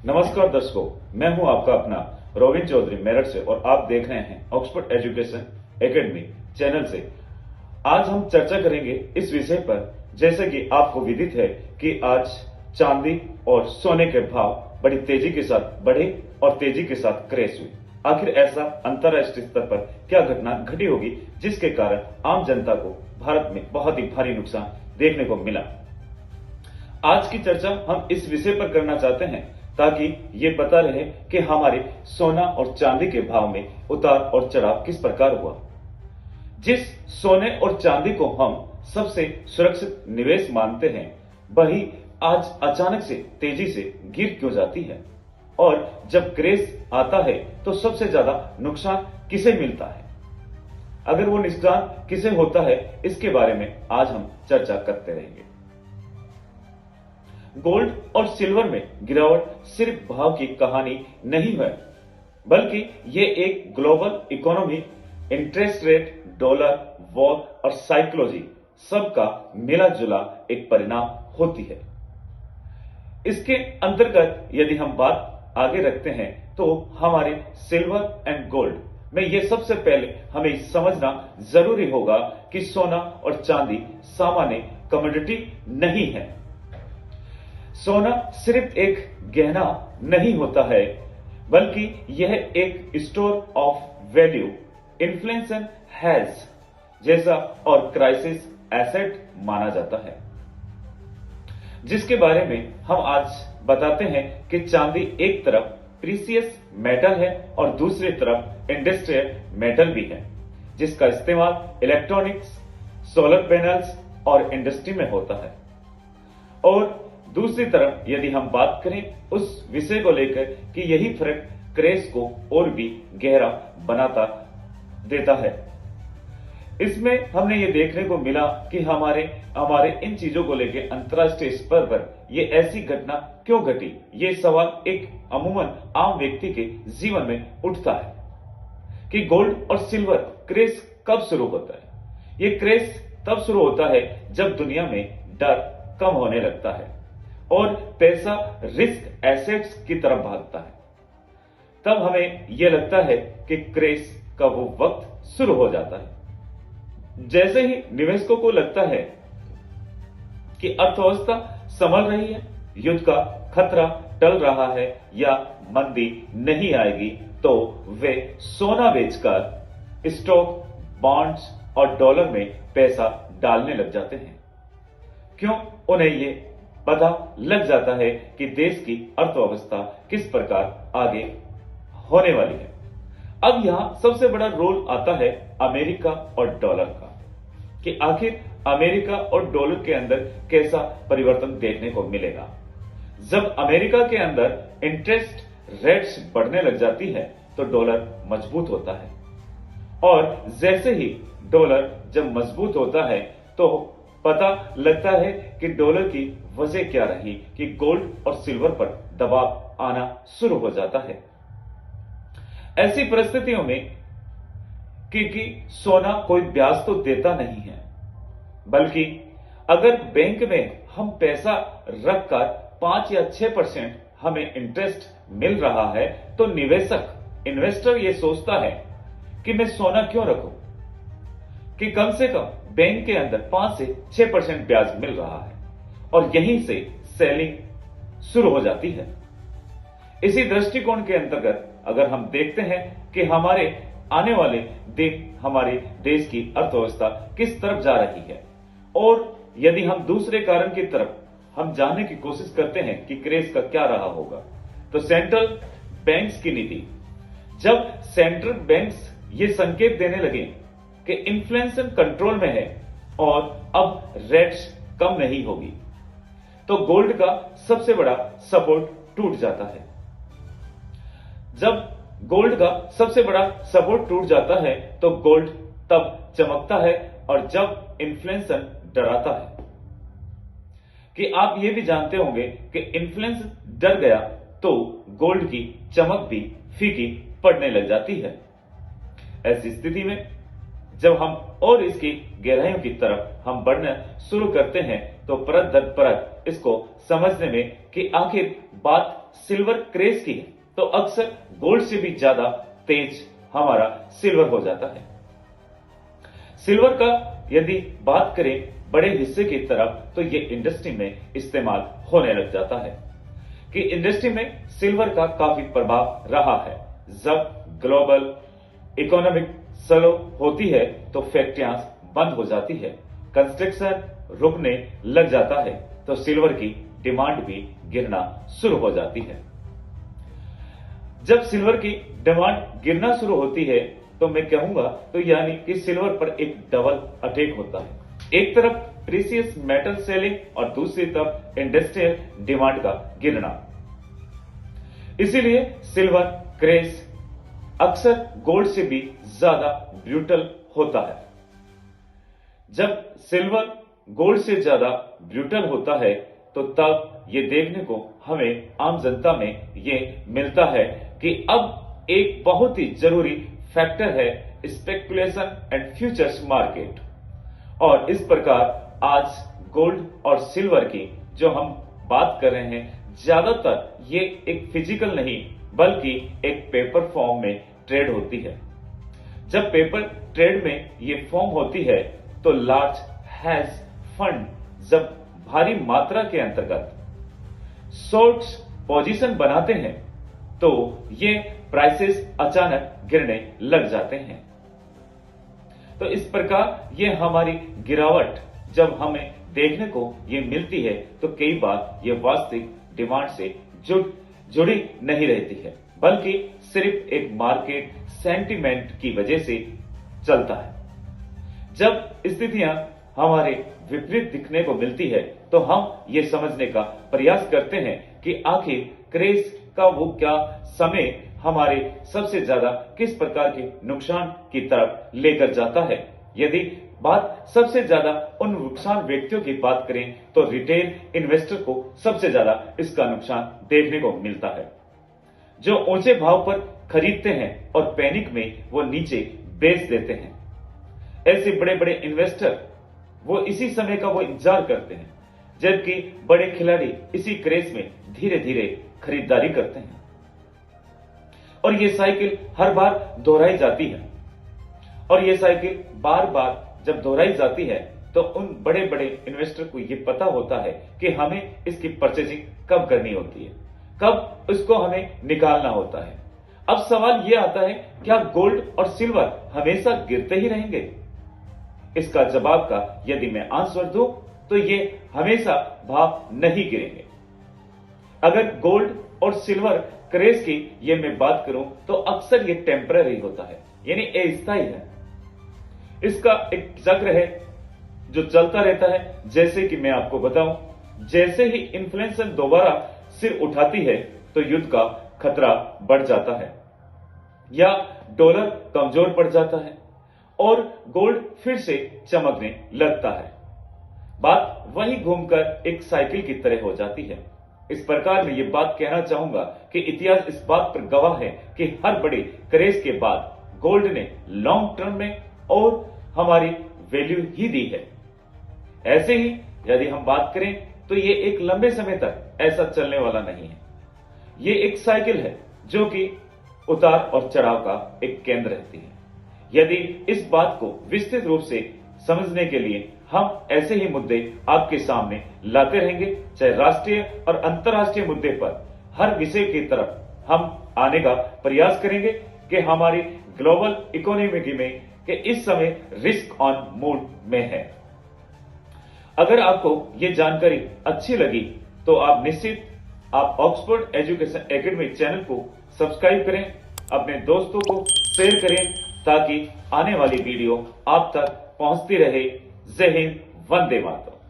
नमस्कार दर्शकों, मैं हूं आपका अपना रोविन चौधरी मेरठ से और आप देख रहे हैं ऑक्सफोर्ड एजुकेशन एकेडमी चैनल से। आज हम चर्चा करेंगे इस विषय पर, जैसे कि आपको विदित है कि आज चांदी और सोने के भाव बड़ी तेजी के साथ बढ़े और तेजी के साथ क्रैश हुए। आखिर ऐसा अंतर्राष्ट्रीय स्तर पर क्या घटना घटी होगी जिसके कारण आम जनता को भारत में बहुत ही भारी नुकसान देखने को मिला। आज की चर्चा हम इस विषय पर करना चाहते हैं ताकि ये पता रहे कि हमारे सोना और चांदी के भाव में उतार और चढ़ाव किस प्रकार हुआ। जिस सोने और चांदी को हम सबसे सुरक्षित निवेश मानते हैं, वही आज अचानक से तेजी से गिर क्यों जाती है, और जब क्रैश आता है तो सबसे ज्यादा नुकसान किसे मिलता है। अगर वो नुकसान किसे होता है, इसके बारे में आज हम चर्चा करते रहेंगे। गोल्ड और सिल्वर में गिरावट सिर्फ भाव की कहानी नहीं है, बल्कि ये एक global economy, interest rate, dollar, war और साइकोलॉजी सबका मिला जुला एक परिणाम होती है। इसके अंतर्गत यदि हम बात आगे रखते हैं तो हमारे सिल्वर एंड गोल्ड में ये सबसे पहले हमें समझना जरूरी होगा कि सोना और चांदी सामान्य कमोडिटी नहीं है। सोना सिर्फ एक गहना नहीं होता है, बल्कि यह एक store of value, inflation hedge जैसा और क्राइसिस एसेट माना जाता है, जिसके बारे में हम आज बताते हैं कि चांदी एक तरफ प्रीसियस मेटल है और दूसरी तरफ इंडस्ट्रियल मेटल भी है, जिसका इस्तेमाल इलेक्ट्रॉनिक्स, सोलर पैनल्स और इंडस्ट्री में होता है। और दूसरी तरफ यदि हम बात करें उस विषय को लेकर कि यही फर्क क्रैश को और भी गहरा बनाता देता है। इसमें हमने ये देखने को मिला कि हमारे इन चीजों को लेकर अंतर्राष्ट्रीय स्तर पर ये ऐसी घटना क्यों घटी। ये सवाल एक अमूमन आम व्यक्ति के जीवन में उठता है कि गोल्ड और सिल्वर क्रैश कब शुरू होता है। ये क्रैश तब शुरू होता है जब दुनिया में डर कम होने लगता है और पैसा रिस्क एसेट्स की तरफ भागता है। तब हमें यह लगता है कि क्रैश का वो वक्त शुरू हो जाता है। जैसे ही निवेशकों को लगता है कि अर्थव्यवस्था संभल रही है, युद्ध का खतरा टल रहा है या मंदी नहीं आएगी, तो वे सोना बेचकर स्टॉक, बॉन्ड्स और डॉलर में पैसा डालने लग जाते हैं। क्यों? उन्हें ये पता लग जाता है कि देश की अर्थव्यवस्था किस प्रकार आगे होने वाली है। अब यहां सबसे बड़ा रोल आता है अमेरिका और डॉलर का, कि आखिर अमेरिका और डॉलर के अंदर कैसा परिवर्तन देखने को मिलेगा। जब अमेरिका के अंदर इंटरेस्ट रेट्स बढ़ने लग जाती है तो डॉलर मजबूत होता है, और जैसे ही डॉलर जब मजबूत होता है तो पता लगता है कि डॉलर की वजह क्या रही कि गोल्ड और सिल्वर पर दबाव आना शुरू हो जाता है। ऐसी परिस्थितियों में क्योंकि सोना कोई ब्याज तो देता नहीं है, बल्कि अगर बैंक में हम पैसा रखकर 5 या 6% हमें इंटरेस्ट मिल रहा है तो इन्वेस्टर ये सोचता है कि मैं सोना क्यों रखूं, कि कम से कम बैंक के अंदर 5 से 6% ब्याज मिल रहा है, और यहीं से सेलिंग शुरू हो जाती है। इसी दृष्टिकोण के अंतर्गत अगर हम देखते हैं कि हमारे आने वाले दिन हमारे देश की अर्थव्यवस्था किस तरफ जा रही है, और यदि हम दूसरे कारण की तरफ हम जानने की कोशिश करते हैं कि क्रैश का क्या रहा होगा, तो सेंट्रल बैंक्स की नीति, जब सेंट्रल बैंक्स ये संकेत देने लगे कि इन्फ्लेशन कंट्रोल में है और अब रेट्स कम नहीं होगी, तो गोल्ड का सबसे बड़ा सपोर्ट टूट जाता है। जब गोल्ड का सबसे बड़ा सपोर्ट टूट जाता है तो गोल्ड तब चमकता है, और जब इन्फ्लेशन डराता है, कि आप ये भी जानते होंगे कि इन्फ्लेशन डर गया तो गोल्ड की चमक भी फीकी पड़ने लग जाती है। ऐसी स्थिति में जब हम और इसकी गहराइयों की तरफ हम बढ़ना शुरू करते हैं तो परत दर परत इसको समझने में कि आखिर बात सिल्वर क्रेज की है तो अक्सर गोल्ड से भी ज्यादा तेज हमारा सिल्वर हो जाता है। सिल्वर का यदि बात करें बड़े हिस्से की तरफ तो ये इंडस्ट्री में इस्तेमाल होने लग जाता है कि इंडस्ट्री में सिल्वर का काफी प्रभाव रहा है। जब ग्लोबल इकोनॉमिक स्लो होती है तो फैक्ट्रियां बंद हो जाती है, कंस्ट्रक्शन रुकने लग जाता है तो सिल्वर की डिमांड भी गिरना शुरू हो जाती है। जब सिल्वर की डिमांड गिरना शुरू होती है तो मैं कहूंगा तो यानी कि सिल्वर पर एक डबल अटैक होता है। एक तरफ प्रीसियस मेटल सेलिंग और दूसरी तरफ इंडस्ट्रियल डिमांड का गिरना। इसीलिए सिल्वर क्रेज अक्सर गोल्ड से भी ज्यादा ब्रूटल होता है। जब सिल्वर गोल्ड से ज्यादा ब्रूटल होता है तो तब ये देखने को हमें आम जनता में ये मिलता है कि अब एक बहुत ही जरूरी फैक्टर है स्पेकुलेशन एंड फ्यूचर्स मार्केट। और इस प्रकार आज गोल्ड और सिल्वर की जो हम बात कर रहे हैं ज्यादातर ये एक फिजिकल नहीं बल्कि एक पेपर फॉर्म में ट्रेड होती है। जब पेपर ट्रेड में ये फॉर्म होती है तो लार्ज हैज फंड जब भारी मात्रा के अंतर्गत शॉर्ट पोजीशन बनाते हैं तो ये प्राइसेस अचानक गिरने लग जाते हैं। तो इस प्रकार ये हमारी गिरावट जब हमें देखने को ये मिलती है तो कई बार ये वास्तविक डिमांड से जुड़ी नहीं रहती है बल्कि सिर्फ एक मार्केट सेंटिमेंट की वजह से चलता है। जब स्थितियां हमारे विपरीत दिखने को मिलती है तो हम ये समझने का प्रयास करते हैं कि आखिर क्रेज का वो क्या समय हमारे सबसे ज्यादा किस प्रकार के नुकसान की तरफ लेकर जाता है। यदि बात सबसे ज्यादा उन नुकसान व्यक्तियों की बात करें तो रिटेल इन्वेस्टर को सबसे ज्यादा इसका नुकसान देखने को मिलता है, जो ऊंचे भाव पर खरीदते हैं और पैनिक में वो नीचे बेच देते हैं। ऐसे बड़े बड़े इन्वेस्टर वो इसी समय का वो इंतजार करते हैं जबकि बड़े खिलाड़ी इसी क्रेज में धीरे धीरे खरीदारी करते हैं और ये साइकिल हर बार दोहराई जाती है। और ये साइकिल बार बार जब दोहराई जाती है तो उन बड़े बड़े इन्वेस्टर को ये पता होता है कि हमें इसकी परचेजिंग कब करनी होती है, कब इसको हमें निकालना होता है। अब सवाल ये आता है क्या गोल्ड और सिल्वर हमेशा गिरते ही रहेंगे? इसका जवाब का यदि मैं आंसर दूं तो ये हमेशा भाव नहीं गिरेंगे। अगर गोल्ड और सिल्वर क्रेज की ये मैं बात करूं तो अक्सर ये टेम्पररी होता है यानी अस्थायी है। इसका एक चक्र है जो चलता रहता है। जैसे कि मैं आपको बताऊं, जैसे ही इन्फ्लेशन दोबारा सिर उठाती है तो युद्ध का खतरा बढ़ जाता है या डॉलर कमजोर पड़ जाता है और गोल्ड फिर से चमकने लगता है। बात वही घूमकर एक साइकिल की तरह हो जाती है। इस प्रकार मैं ये बात कहना चाहूंगा कि इतिहास इस बात पर गवाह है कि हर बड़े क्रेज के बाद गोल्ड ने लॉन्ग टर्म में और हमारी वैल्यू ही दी है। ऐसे ही यदि हम बात करें तो ये एक लंबे समय तक ऐसा चलने वाला नहीं है। ये एक साइकिल है जो कि उतार और चढ़ाव का एक केंद्र रहती है। यदि इस बात को विस्तृत रूप से समझने के लिए हम ऐसे ही मुद्दे आपके सामने लाते रहेंगे, चाहे राष्ट्रीय और अंतर्राष्ट्रीय मुद्दे पर हर विषय की तरफ हम आने का प्रयास करेंगे कि हमारी ग्लोबल इकोनॉमी में कि इस समय रिस्क ऑन मूड में है। अगर आपको ये जानकारी अच्छी लगी तो आप निश्चित ऑक्सफोर्ड एजुकेशन एकेडमी चैनल को सब्सक्राइब करें, अपने दोस्तों को शेयर करें ताकि आने वाली वीडियो आप तक पहुंचती रहे। जय हिंद, वंदे मातरम।